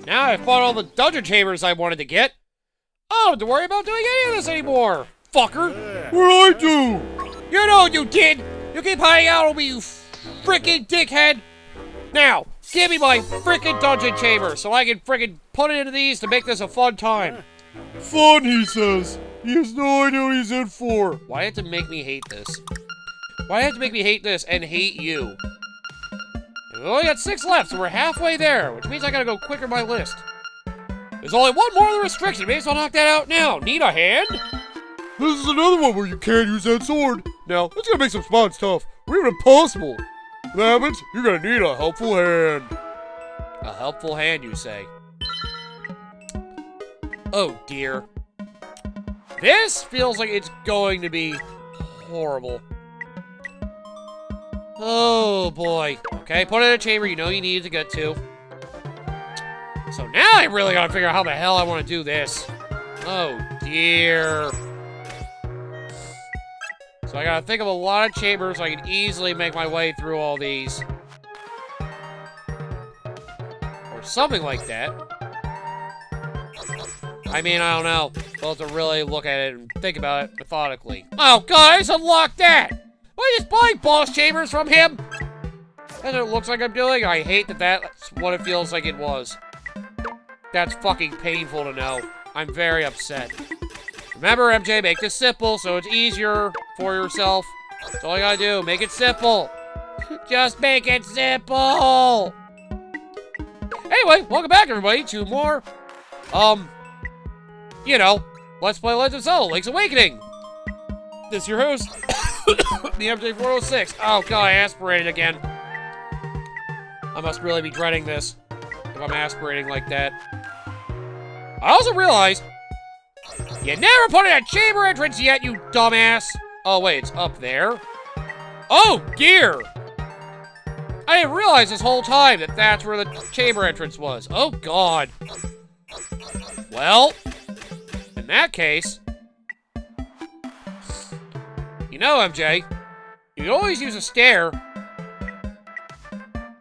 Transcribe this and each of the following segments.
Now I've fought all the dungeon chambers I wanted to get. I don't have to worry about doing any of this anymore, fucker. What'd I do? You know what you did. You keep hiding out on me, you frickin' dickhead. Now, give me my frickin' dungeon chamber so I can frickin' put it into these to make this a fun time. Fun, he says. He has no idea what he's in for. Why do you have to make me hate this? Why do you have to make me hate this and hate you? We only got 6 left, so we're halfway there, which means I gotta go quicker my list. There's only one more of the restriction. Maybe I'll knock that out now. Need a hand? This is another one where you can't use that sword. Now, that's gonna make some spots tough, or even impossible. If that happens, you're gonna need a helpful hand. A helpful hand, you say? Oh dear. This feels like it's going to be horrible. Oh boy. Okay, put it in a chamber you know you need to get to. So now I really gotta figure out how the hell I want to do this. Oh dear. So I gotta think of a lot of chambers so I can easily make my way through all these. Or something like that. I mean, I don't know. We'll have to really look at it and think about it methodically. Oh god, I just unlocked that! Why are you just buying boss chambers from him? That's what it looks like I'm doing. I hate that that's what it feels like it was. That's fucking painful to know. I'm very upset. Remember, MJ, make this simple so it's easier for yourself. That's all you gotta do. Make it simple. Just make it simple. Anyway, welcome back, everybody, to more, you know, Let's Play Legend of Zelda, Link's Awakening. This is your host, the MJ406. Oh god, I aspirated again. I must really be dreading this if I'm aspirating like that. I also realized you never put in a chamber entrance yet, you dumbass. Oh wait, it's up there. Oh dear. I didn't realize this whole time that that's where the chamber entrance was. Oh god. Well, in that case, you know, MJ, you can always use a stair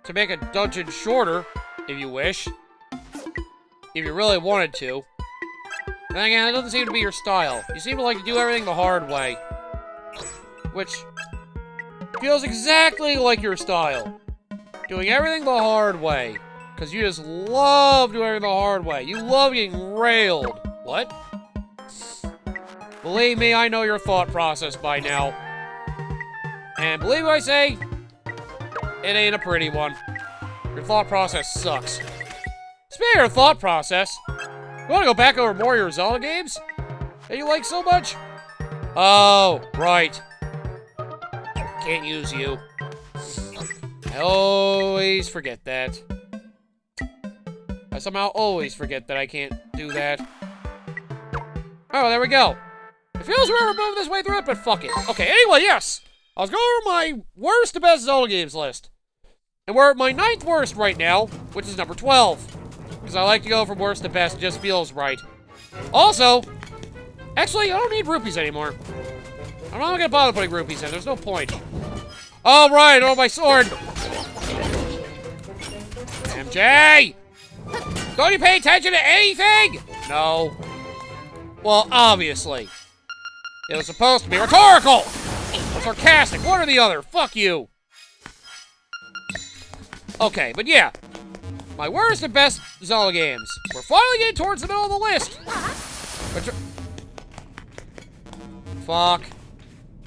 to make a dungeon shorter, if you wish. If you really wanted to. And then again, that doesn't seem to be your style. You seem to like to do everything the hard way. Which feels exactly like your style. Doing everything the hard way. Because you just love doing everything the hard way. You love getting railed. What? Believe me, I know your thought process by now. And believe what I say, it ain't a pretty one. Your thought process sucks. Speaking of thought process, you want to go back over more of your Zelda games that you like so much? Oh, right. Can't use you. I always forget that. I somehow always forget that I can't do that. Oh, there we go. It feels weird moving this way through it, but fuck it. Okay, anyway, yes. I was going over my worst to best Zelda games list. And we're at my 9th worst right now, which is number 12. Because I like to go from worst to best, it just feels right. Also, actually, I don't need rupees anymore. I'm not gonna bother putting rupees in, there's no point. All right, oh, my sword. MJ! Don't you pay attention to anything? No. Well, obviously. It was supposed to be rhetorical! Sarcastic, one or the other, fuck you! Okay, but yeah. My worst and best Zelda games. We're finally getting towards the middle of the list! Fuck.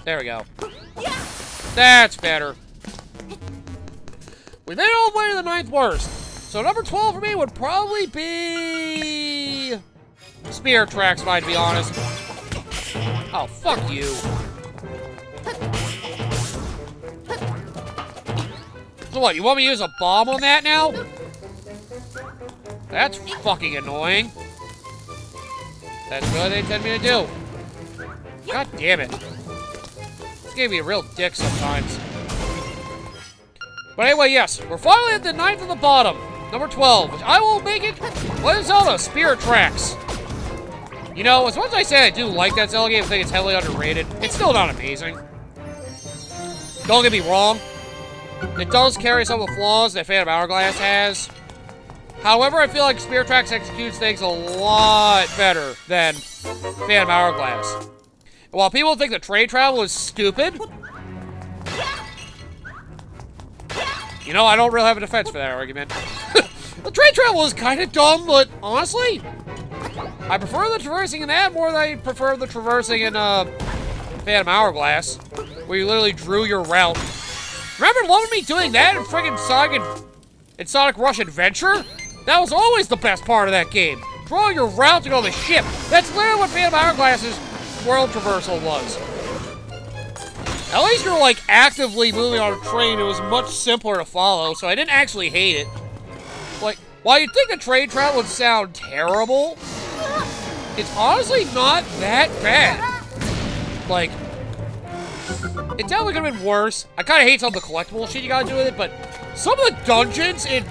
There we go. That's better. We made it all the way to the 9th worst. So number 12 for me would probably be... Spear Tracks, if I had to be honest. Oh, fuck you. So what, you want me to use a bomb on that now? That's fucking annoying. That's what they intend me to do. God damn it. This gave me a real dick sometimes. But anyway, yes, we're finally at the 9th of the bottom. Number 12, which I will make it Legend of Zelda Spirit Tracks. You know, as much as I say I do like that Zelda game, I think it's heavily underrated, it's still not amazing. Don't get me wrong. It does carry some of the flaws that Phantom Hourglass has. However, I feel like Spirit Tracks executes things a lot better than Phantom Hourglass. While people think that train travel is stupid, you know, I don't really have a defense for that argument. The train travel is kind of dumb, but honestly, I prefer the traversing in that more than I prefer the traversing in Phantom Hourglass, where you literally drew your route. Remember loving me doing that in friggin' Sonic Rush Adventure? That was always the best part of that game. Draw your route to go to the ship. That's literally what Phantom Hourglass's world traversal was. At least you're like actively moving on a train. It was much simpler to follow, so I didn't actually hate it. Like, while you'd think the train travel would sound terrible, it's honestly not that bad. Like, it definitely could have been worse. I kind of hate some of the collectible shit you gotta do with it, but some of the dungeons in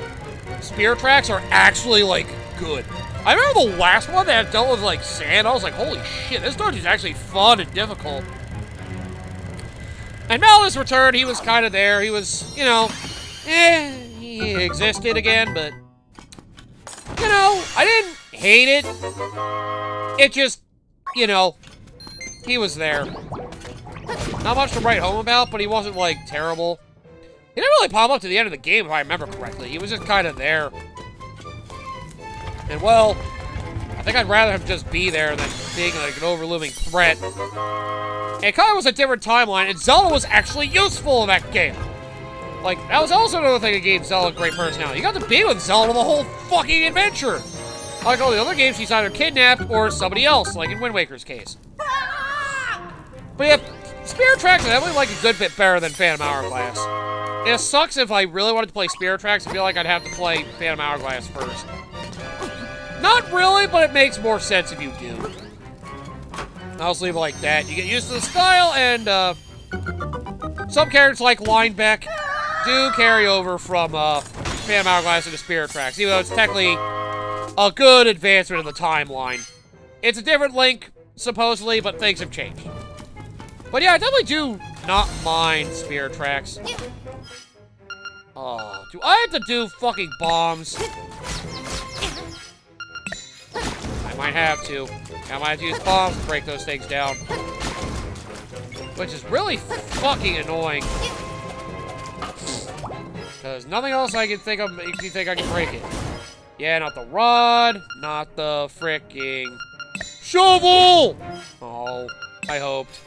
Spirit Tracks are actually, like, good. I remember the last one that dealt with, like, sand. I was like, holy shit, this dungeon's actually fun and difficult. And Malus returned. He was kind of there. He was, you know, he existed again, but, you know, I didn't hate it. It just, you know, he was there. Not much to write home about, but he wasn't, like, terrible. He didn't really pop up to the end of the game, if I remember correctly. He was just kind of there. And, well, I think I'd rather him just be there than being, like, an overlooming threat. And it kind of was a different timeline, and Zelda was actually useful in that game. Like, that was also another thing that gave Zelda great personality. You got to be with Zelda the whole fucking adventure. Like all the other games, she's either kidnapped or somebody else, like in Wind Waker's case. But yeah, Spirit Tracks is definitely like a good bit better than Phantom Hourglass. It sucks if I really wanted to play Spirit Tracks. I feel like I'd have to play Phantom Hourglass first. Not really, but it makes more sense if you do. I'll just leave it like that. You get used to the style, and some characters like Linebeck do carry over from Phantom Hourglass into Spirit Tracks, even though it's technically a good advancement in the timeline. It's a different Link, supposedly, but things have changed. But yeah, I definitely do not mind Spirit Tracks. Oh, do I have to do fucking bombs? I might have to. I might have to use bombs to break those things down. Which is really fucking annoying. Because nothing else I can think of makes me think I can break it. Yeah, not the rod, not the fricking shovel! Oh, I hoped.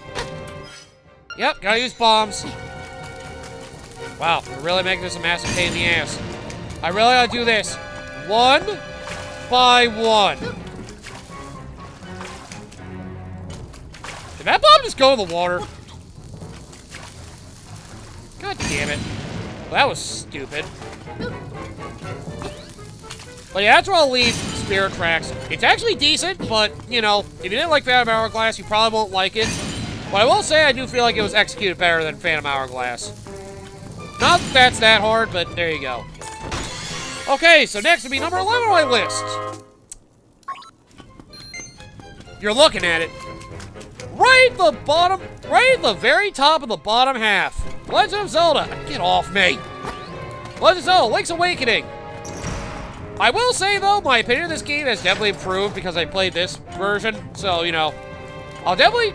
Yep, gotta use bombs. Wow, we're really making this a massive pain in the ass. I really gotta do this. One by one. Did that bomb just go in the water? God damn it. Well, that was stupid. But yeah, that's where I'll leave Spirit Tracks. It's actually decent, but, you know, if you didn't like Phantom Hourglass, you probably won't like it. But I will say I do feel like it was executed better than Phantom Hourglass. Not that that's that hard, but there you go. Okay, so next would be number 11 on my list. You're looking at it. Right at the bottom, right at the very top of the bottom half. Legend of Zelda. Get off me. Legend of Zelda, Link's Awakening. I will say, though, my opinion of this game has definitely improved because I played this version. So, you know, I'll definitely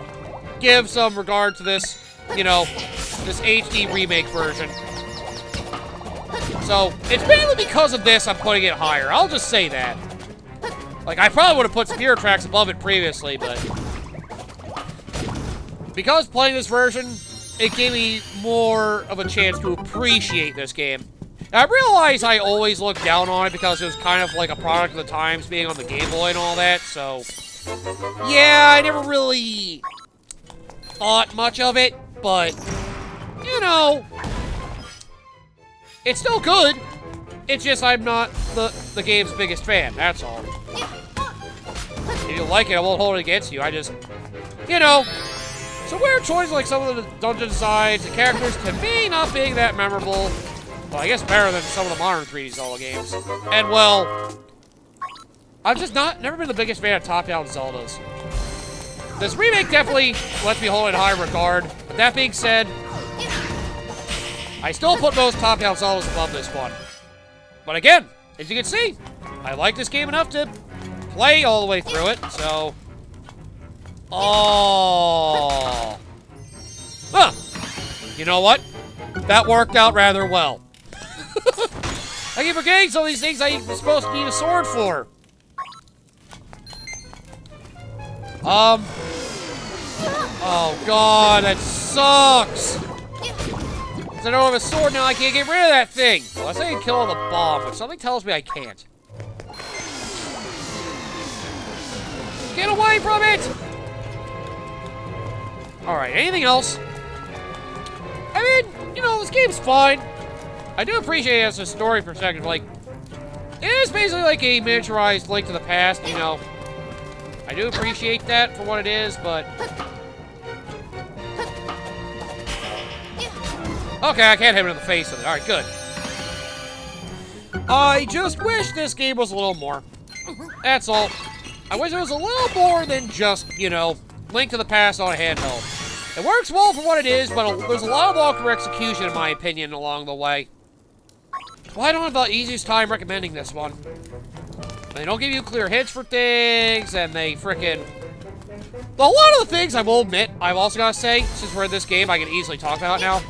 give some regard to this, you know, this HD remake version. So, it's mainly because of this I'm putting it higher. I'll just say that. Like, I probably would have put Spirit Tracks above it previously, but because playing this version, it gave me more of a chance to appreciate this game. I realize I always look down on it because it was kind of like a product of the times being on the Game Boy and all that, so yeah, I never really thought much of it, but, you know, it's still good. It's just I'm not the game's biggest fan, that's all. If you like it, I won't hold it against you. I just, you know, some weird choices like some of the dungeon designs, the characters, to me, not being that memorable. Well, I guess better than some of the modern 3D Zelda games. And, well, I've just never been the biggest fan of top-down Zeldas. This remake definitely lets me hold it in high regard. But that being said, I still put most top-down Zeldas above this one. But again, as you can see, I like this game enough to play all the way through it, so... Oh... Huh. You know what? That worked out rather well. I keep forgetting some of these things I'm supposed to need a sword for. Oh god, that sucks! Because I don't have a sword now, I can't get rid of that thing! Unless I can kill all the bomb, but something tells me I can't. Get away from it! Alright, anything else? I mean, you know, this game's fine. I do appreciate it as a story perspective, like, it is basically like a miniaturized Link to the Past, you know. I do appreciate that for what it is, but... Okay, I can't hit him in the face with it. Alright, good. I just wish this game was a little more. That's all. I wish it was a little more than just, you know, Link to the Past on a handheld. It works well for what it is, but there's a lot of awkward execution, in my opinion, along the way. Well, I don't have the easiest time recommending this one. They don't give you clear hints for things, and they frickin'... A lot of the things, I will admit, I've also got to say, since we're in this game, I can easily talk about now.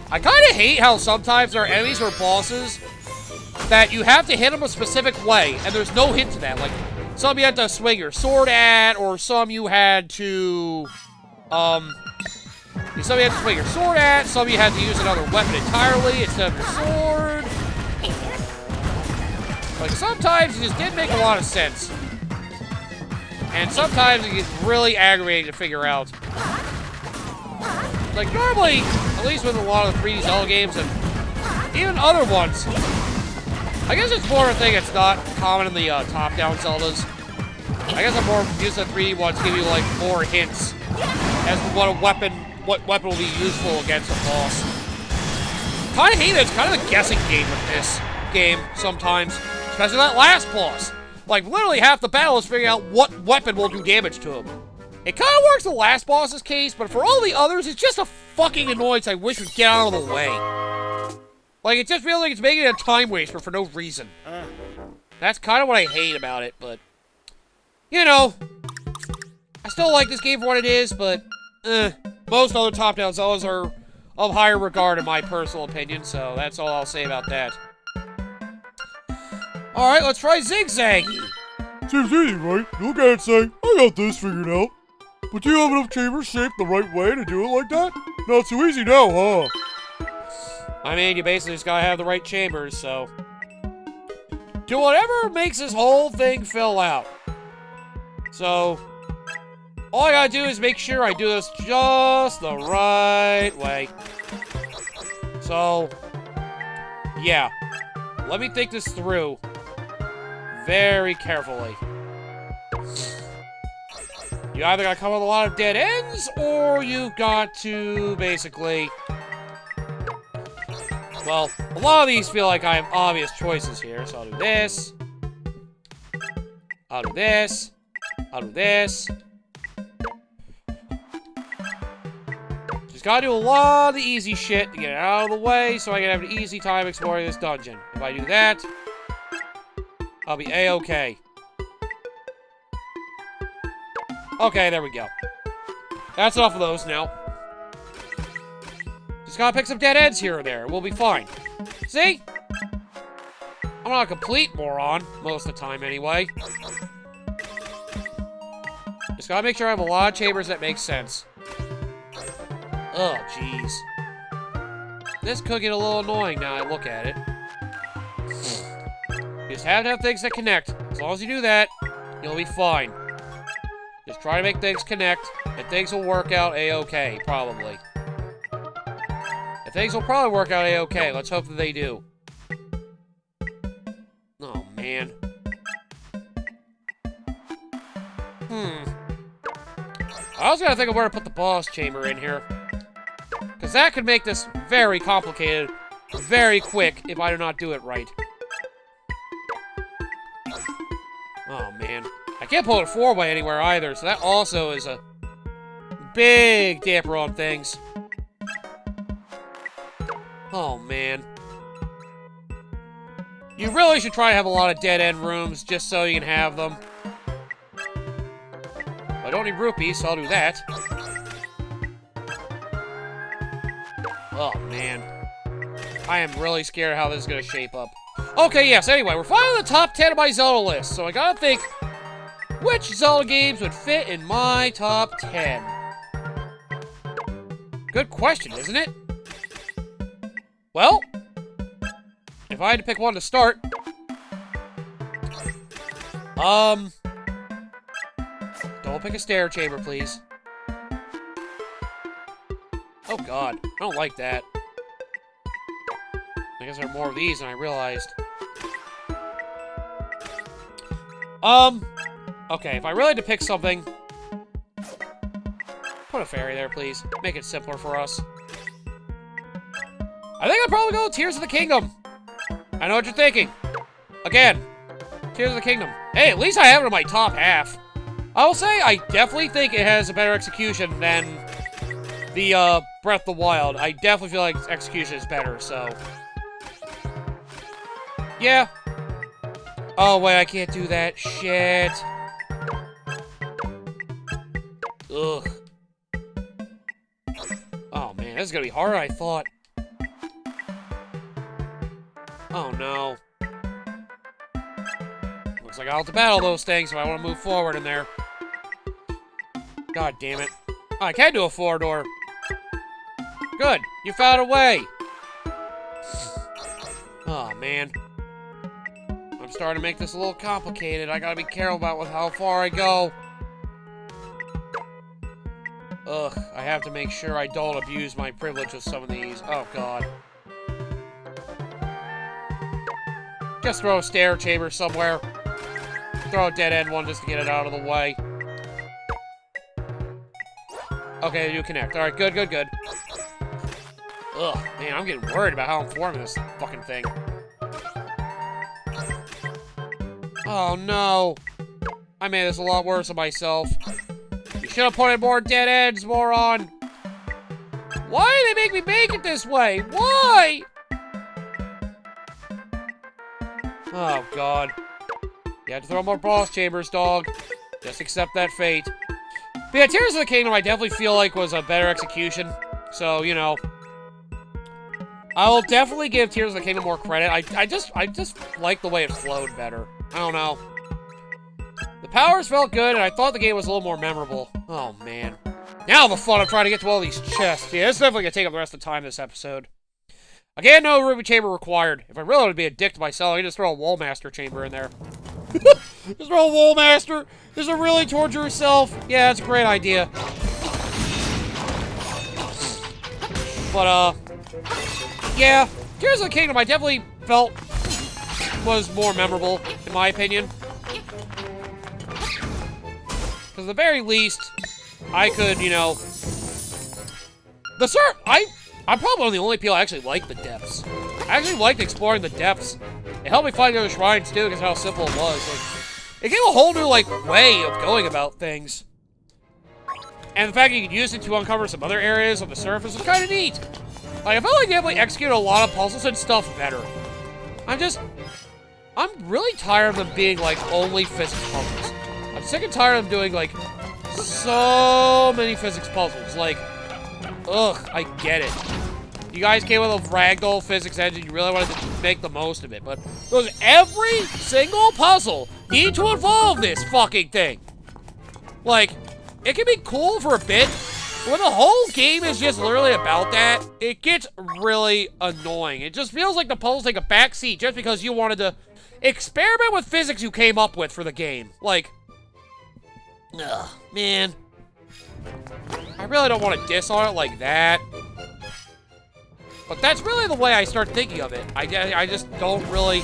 I kind of hate how sometimes there are enemies or bosses that you have to hit them a specific way, and there's no hint to that. Like, some you had to swing your sword at, or some you had to... some you had to swing your sword at, some you had to use another weapon entirely instead of your sword. Like, sometimes it just didn't make a lot of sense. And sometimes it gets really aggravating to figure out. Like, normally, at least with a lot of the 3D Zelda games, and even other ones, I guess it's more of a thing that's not common in the top-down Zeldas. I guess I'm more used to the 3D ones, give you, like, more hints as to what weapon will be useful against a boss. Kind of hate that it's kind of a guessing game with this game sometimes, especially that last boss. Like, literally half the battle is figuring out what weapon will do damage to him. It kind of works in the last boss's case, but for all the others, it's just a fucking annoyance I wish would get out of the way. Like, it just feels like it's making it a time waster for no reason. That's kind of what I hate about it, but... You know, I still like this game for what it is, but... most other top-down Zeldas are of higher regard in my personal opinion, so that's all I'll say about that. Alright, let's try Zigzaggy. Seems easy, right? You look at it and say, I got this figured out. But do you have enough chambers shaped the right way to do it like that? Not so easy now, huh? I mean, you basically just gotta have the right chambers, so... Do whatever makes this whole thing fill out. So... all I gotta do is make sure I do this just the right way. So... yeah. Let me think this through. Very carefully. You either gotta come with a lot of dead ends, or you got to basically... well, a lot of these feel like I have obvious choices here, so I'll do this. I'll do this. I'll do this. Just gotta do a lot of the easy shit to get it out of the way, so I can have an easy time exploring this dungeon. If I do that, I'll be A-okay. Okay, there we go. That's enough of those now. Just gotta pick some dead ends here or there. We'll be fine. See? I'm not a complete moron, most of the time anyway. Just gotta make sure I have a lot of chambers that make sense. Oh, jeez. This could get a little annoying now I look at it. You just have to have things that connect. As long as you do that, you'll be fine. Just try to make things connect, and things will work out A-okay, probably. And things will probably work out A-okay. Let's hope that they do. Oh, man. I was gonna think of where to put the boss chamber in here. Because that could make this very complicated, very quick, if I do not do it right. Oh, man. I can't pull it a 4-way anywhere either, so that also is a big damper on things. Oh, man. You really should try to have a lot of dead-end rooms just so you can have them. I don't need rupees, so I'll do that. Oh, man. I am really scared of how this is going to shape up. Okay, yes, anyway, we're finally in the top 10 of my Zelda list, so I gotta think which Zelda games would fit in my top 10. Good question, isn't it? Well, if I had to pick one to start, don't pick a stair chamber, please. Oh god, I don't like that. I guess there are more of these than I realized. Okay, if I really had to pick something, put a fairy there, please. Make it simpler for us. I think I'd probably go with Tears of the Kingdom. I know what you're thinking. Again, Tears of the Kingdom. Hey, at least I have it in my top half. I will say, I definitely think it has a better execution than the, Breath of the Wild. I definitely feel like its execution is better, so... yeah. Oh, wait, I can't do that. Shit. Ugh. Oh, man, this is gonna be harder than I thought. Oh, no. Looks like I'll have to battle those things if I want to move forward in there. God damn it. Oh, I can do a 4-door. Good, you found a way. Oh, man. I'm starting to make this a little complicated. I gotta be careful about with how far I go. Ugh, I have to make sure I don't abuse my privilege with some of these. Oh, God. Just throw a stair chamber somewhere. Throw a dead-end one just to get it out of the way. Okay, they do connect. Alright, good, good, good. Ugh, man, I'm getting worried about how I'm forming this fucking thing. Oh, no. I made this a lot worse on myself. You should have put in more dead ends, moron. Why do they make me make it this way? Why? Oh, God. You have to throw more boss chambers, dog. Just accept that fate. But yeah, Tears of the Kingdom I definitely feel like was a better execution. So, you know. I will definitely give Tears of the Kingdom more credit. I just like the way it flowed better. I don't know. The powers felt good, and I thought the game was a little more memorable. Oh, man. Now the fun of trying to get to all these chests. Yeah, this is definitely going to take up the rest of the time this episode. Again, no ruby chamber required. If I really want to be a dick to myself, I can just throw a wall master chamber in there. Just throw a wall master. Just to really torture yourself. Yeah, that's a great idea. But, yeah. Tears of the Kingdom I definitely felt was more memorable, in my opinion. Because at the very least, I could, you know... I'm probably one of the only people that actually like the depths. I actually liked exploring the depths. It helped me find other shrines, too, because how simple it was. Like, it gave a whole new, like, way of going about things. And the fact that you could use it to uncover some other areas on the surface was kind of neat. Like, I felt like they definitely executed a lot of puzzles and stuff better. I'm really tired of them being, like, only physics puzzles. I'm sick and tired of them doing, like, so many physics puzzles. Like, ugh, I get it. You guys came with a ragdoll physics engine, you really wanted to make the most of it, but does every single puzzle need to involve this fucking thing? Like, it can be cool for a bit, but when the whole game is just literally about that, it gets really annoying. It just feels like the puzzles take a backseat just because you wanted to experiment with physics you came up with for the game. Like, ugh, man. I really don't want to diss on it like that. But that's really the way I start thinking of it. I just don't really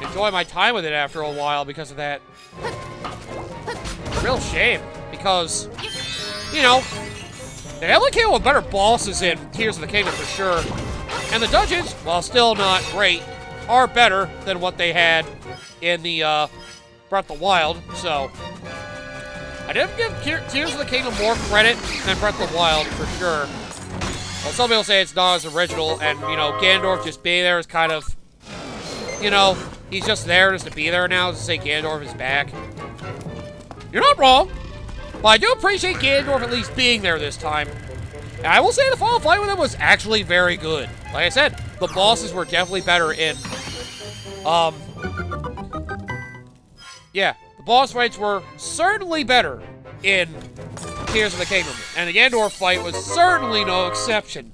enjoy my time with it after a while because of that. Real shame. Because, you know, they definitely came with better bosses in Tears of the Kingdom for sure. And the dungeons, while still not great, are better than what they had in the Breath of the Wild. So, I did give Tears of the Kingdom more credit than Breath of the Wild for sure. Well, some people say it's not as original, and, you know, Ganondorf just being there is kind of you know, he's just there just to be there now, to say Ganondorf is back. You're not wrong, but I do appreciate Ganondorf at least being there this time. And I will say the final fight with him was actually very good. Like I said, the bosses were definitely better in, yeah, the boss fights were certainly better in Tears of the Kingdom, and the Ganondorf fight was certainly no exception.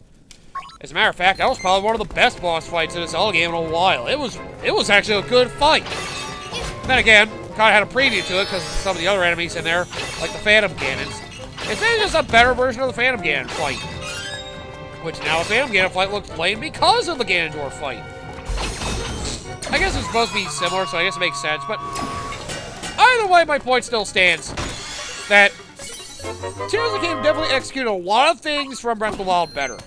As a matter of fact, that was probably one of the best boss fights in a Zelda game in a while. It was actually a good fight. Then again, kind of had a preview to it because some of the other enemies in there, like the Phantom Ganons. It's maybe just a better version of the Phantom Ganon fight. Which now the Phantom Ganon fight looks lame because of the Ganondorf fight. I guess it's supposed to be similar, so I guess it makes sense, but either way, my point still stands. That Tears of the Kingdom definitely executed a lot of things from Breath of the Wild better.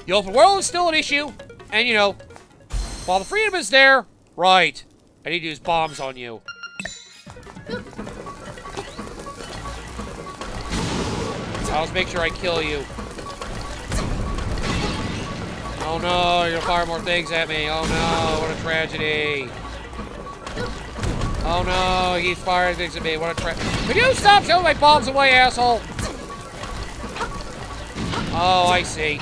The open world is still an issue, and you know, while the freedom is there, right, I need to use bombs on you. I'll just make sure I kill you. Oh no, you're gonna fire more things at me. Oh no, what a tragedy. Oh no, he keeps firing things at me. What a tragedy. Could you stop showing my bombs away, asshole? Oh, I see.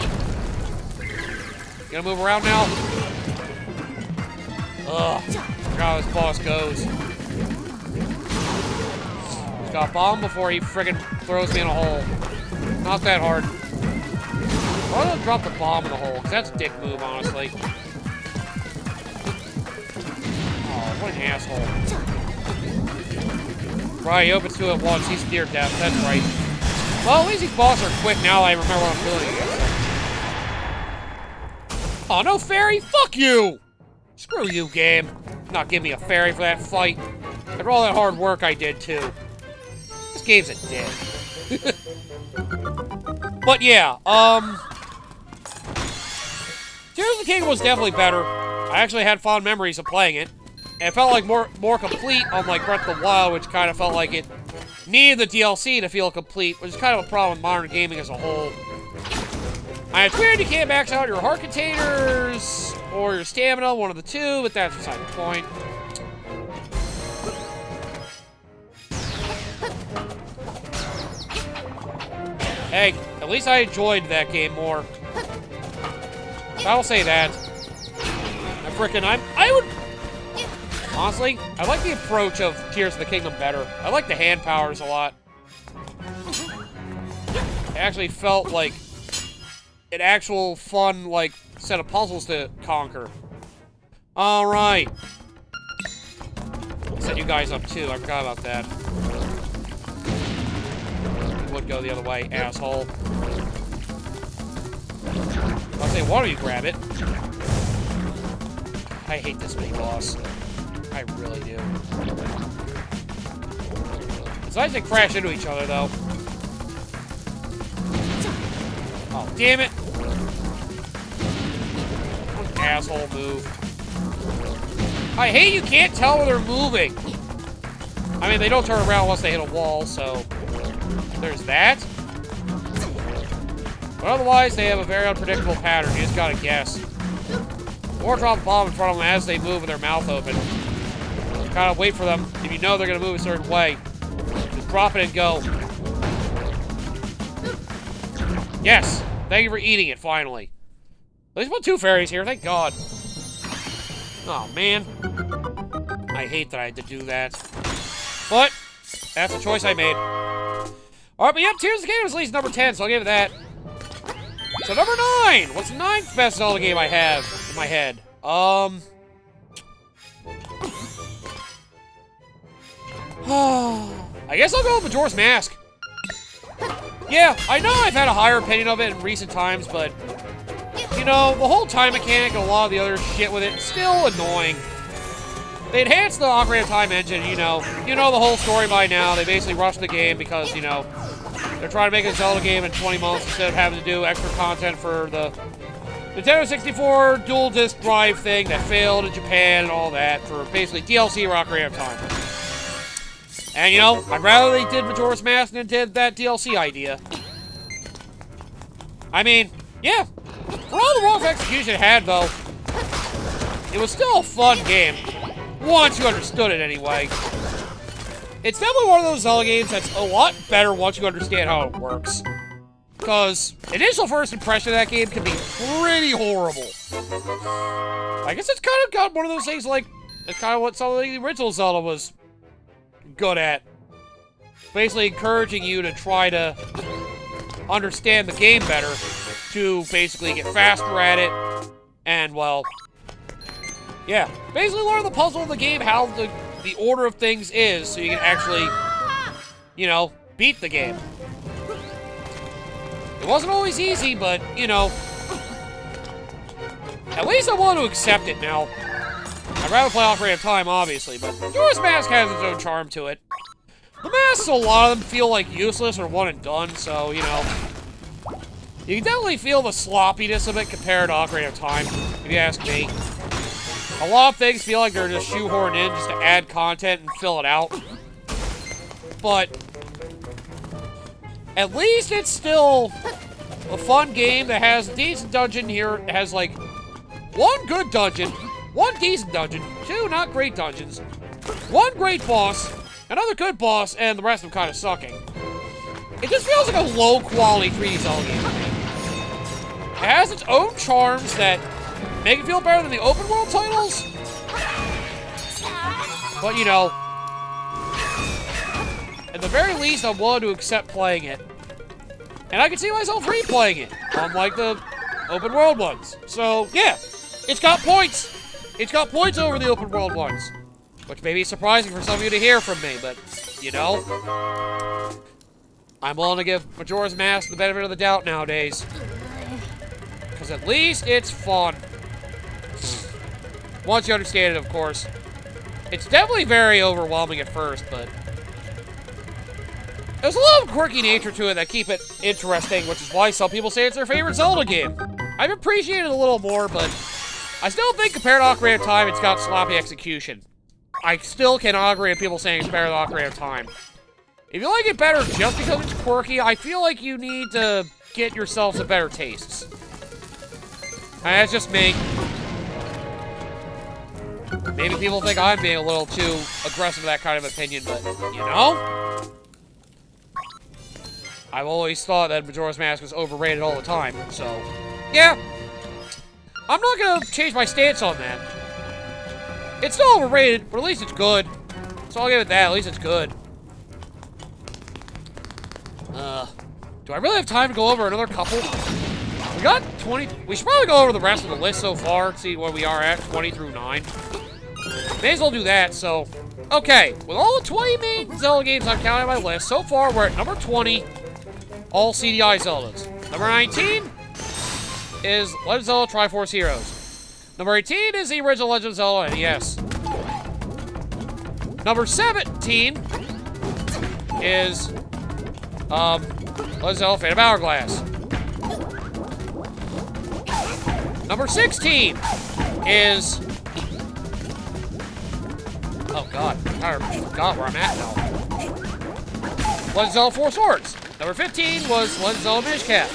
You gonna move around now? Ugh. I forgot how this boss goes. He's got a bomb before he friggin' throws me in a hole. Not that hard. Why don't I drop the bomb in the hole? Because that's a dick move, honestly. Oh, what an asshole. Right, he opens two at once. He's near death. That's right. Well, at least these bosses are quick now that I remember what I'm doing against them. Oh, no fairy? Fuck you! Screw you, game. Not giving me a fairy for that fight. After all that hard work I did, too. This game's a dick. But yeah, Tears of the Kingdom was definitely better. I actually had fond memories of playing it. And it felt like more complete, unlike Breath of the Wild, which kind of felt like it needed the DLC to feel complete, which is kind of a problem with modern gaming as a whole. It's weird you can't max out your heart containers or your stamina, one of the two, but that's beside the point. Hey, at least I enjoyed that game more. I will say that. I would... Honestly, I like the approach of Tears of the Kingdom better. I like the hand powers a lot. It actually felt like an actual fun, like, set of puzzles to conquer. Alright. Set you guys up too, I forgot about that. Would go the other way, asshole. I'll say, why don't you grab it? I hate this mini boss. I really do. It's nice they crash into each other, though. Oh, damn it! What an asshole move. I hate you can't tell when they're moving. I mean, they don't turn around unless they hit a wall, so... There's that. But otherwise, they have a very unpredictable pattern. You just gotta guess. Or drop a bomb in front of them as they move with their mouth open. Just kind of wait for them. If you know they're gonna move a certain way, just drop it and go. Yes! Thank you for eating it, finally. At least put two fairies here, thank God. Oh, man. I hate that I had to do that. But, that's a choice I made. Alright, but yep, Tears of the Kingdom is at least number 10, so I'll give it that. So number 9! What's the 9th best Zelda game I have in my head? I guess I'll go with Majora's Mask. Yeah, I know I've had a higher opinion of it in recent times, but... You know, the whole time mechanic and a lot of the other shit with it is still annoying. They enhanced the Ocarina of Time engine, you know the whole story by now. They basically rushed the game because, you know, they're trying to make a Zelda game in 20 months instead of having to do extra content for the Nintendo 64 dual disc drive thing that failed in Japan and all that for basically DLC or Ocarina of Time. And, you know, I'd rather they did Majora's Mask than did that DLC idea. I mean, yeah, for all the wrong execution it had, though, it it was still a fun game. Once you understood it, anyway. It's definitely one of those Zelda games that's a lot better once you understand how it works. Because initial first impression of that game can be pretty horrible. I guess it's kind of got one of those things like, it's kind of what some of the original Zelda was good at. Basically encouraging you to try to understand the game better, to basically get faster at it, and, well, yeah, basically learn the puzzle of the game, how the order of things is, so you can actually, you know, beat the game. It wasn't always easy, but, you know, at least I want to accept it now. I'd rather play Ocarina of Time, obviously, but Majora's Mask has its own charm to it. The masks, a lot of them feel like useless or one and done, so, you know, you can definitely feel the sloppiness of it compared to Ocarina of Time, if you ask me. A lot of things feel like they're just shoehorned in just to add content and fill it out. But at least it's still a fun game that has a decent dungeon here. It has, like, one good dungeon, one decent dungeon, two not great dungeons, one great boss, another good boss, and the rest of them kind of sucking. It just feels like a low-quality 3D Zelda game to me. It has its own charms that make it feel better than the open-world titles. But, you know, at the very least, I'm willing to accept playing it. And I can see myself replaying it, unlike the open-world ones. So, yeah, it's got points. It's got points over the open-world ones. Which may be surprising for some of you to hear from me, but, you know, I'm willing to give Majora's Mask the benefit of the doubt nowadays. Because at least it's fun. Once you understand it, of course. It's definitely very overwhelming at first, but there's a lot of quirky nature to it that keep it interesting, which is why some people say it's their favorite Zelda game. I've appreciated it a little more, but I still think compared to Ocarina of Time, it's got sloppy execution. I still cannot agree with people saying it's better than Ocarina of Time. If you like it better just because it's quirky, I feel like you need to get yourself some better tastes. And that's just me. Maybe people think I'm being a little too aggressive with that kind of opinion, but, you know? I've always thought that Majora's Mask was overrated all the time, so, yeah. I'm not gonna change my stance on that. It's still overrated, but at least it's good. So I'll give it that, at least it's good. Do I really have time to go over another couple? We got 20, we should probably go over the rest of the list so far, see where we are at, 20 through 9. May as well do that, so, okay. With all the 20 main Zelda games I've counted on my list, so far we're at number 20, all CDI Zeldas. Number 19 is Legend of Zelda Triforce Heroes. Number 18 is the original Legend of Zelda NES. Number 17 is, Legend of Zelda Phantom Hourglass. Number 16 is, oh god, I forgot where I'm at now. Legend of Zelda Four Swords. Number 15 was Legend of Zelda Minish Cap.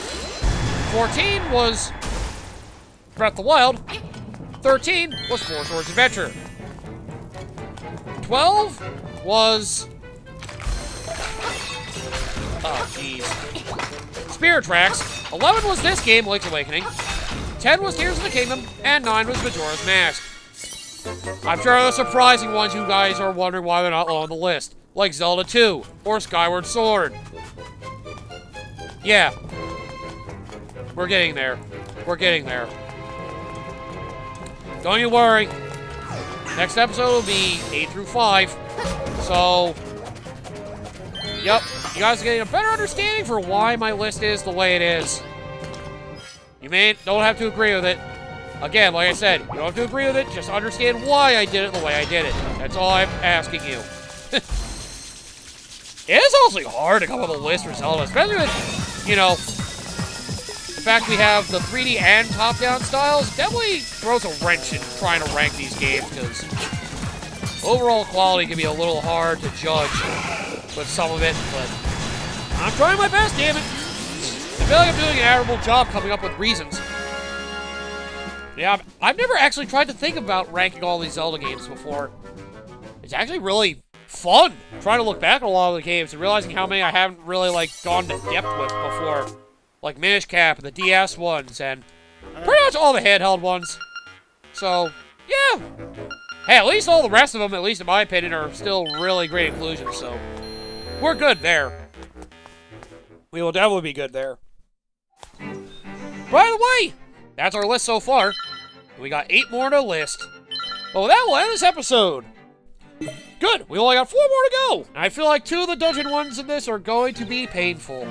14 was Breath of the Wild. 13 was Four Swords Adventure. 12 was, oh jeez, Spirit Tracks. 11 was this game, Link's Awakening. 10 was Tears of the Kingdom, and 9 was Majora's Mask. I'm sure the surprising ones you guys are wondering why they're not low on the list, like Zelda 2, or Skyward Sword. Yeah. We're getting there. We're getting there. Don't you worry. Next episode will be 8 through 5. So, yep, you guys are getting a better understanding for why my list is the way it is. You don't have to agree with it. Again, like I said, you don't have to agree with it, just understand why I did it the way I did it. That's all I'm asking you. It is also hard to come up with a list for Zelda, especially with, you know, the fact we have the 3D and top-down styles. Definitely throws a wrench in trying to rank these games, because overall quality can be a little hard to judge with some of it, but I'm trying my best, damn it. I feel like I'm doing an admirable job coming up with reasons. Yeah, I've never actually tried to think about ranking all these Zelda games before. It's actually really fun trying to look back at a lot of the games and realizing how many I haven't really, like, gone to depth with before. Like Minish Cap and the DS ones and pretty much all the handheld ones. So, yeah. Hey, at least all the rest of them, at least in my opinion, are still really great inclusions, so we're good there. We will definitely be good there. By the way, that's our list so far. We got 8 more to list. Well, that will end this episode. Good, we only got 4 more to go. I feel like 2 of the dungeon ones in this are going to be painful.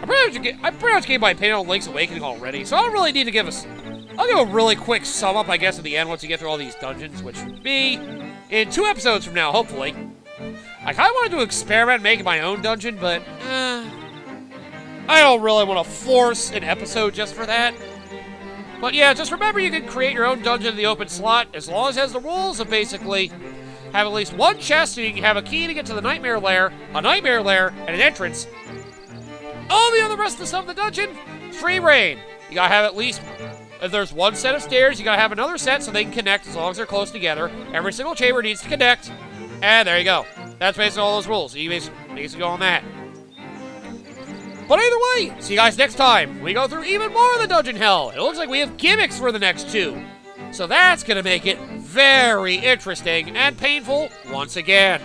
I pretty much gave my opinion on Link's Awakening already, so I don't really need to give I'll give a really quick sum up, I guess, at the end once you get through all these dungeons, which would be in 2 episodes from now, hopefully. I kind of wanted to experiment making my own dungeon, but I don't really want to force an episode just for that. But yeah, just remember you can create your own dungeon in the open slot as long as it has the rules of basically have at least 1 chest so you can have a key to get to the Nightmare Lair, a Nightmare Lair, and an entrance. All the other rest of the stuff in the dungeon, free reign. You gotta have at least, if there's 1 set of stairs, you gotta have another set so they can connect as long as they're close together. Every single chamber needs to connect. And there you go. That's basically all those rules. You basically go on that. But either way, see you guys next time. We go through even more of the dungeon hell. It looks like we have gimmicks for the next 2. So that's gonna make it very interesting and painful once again.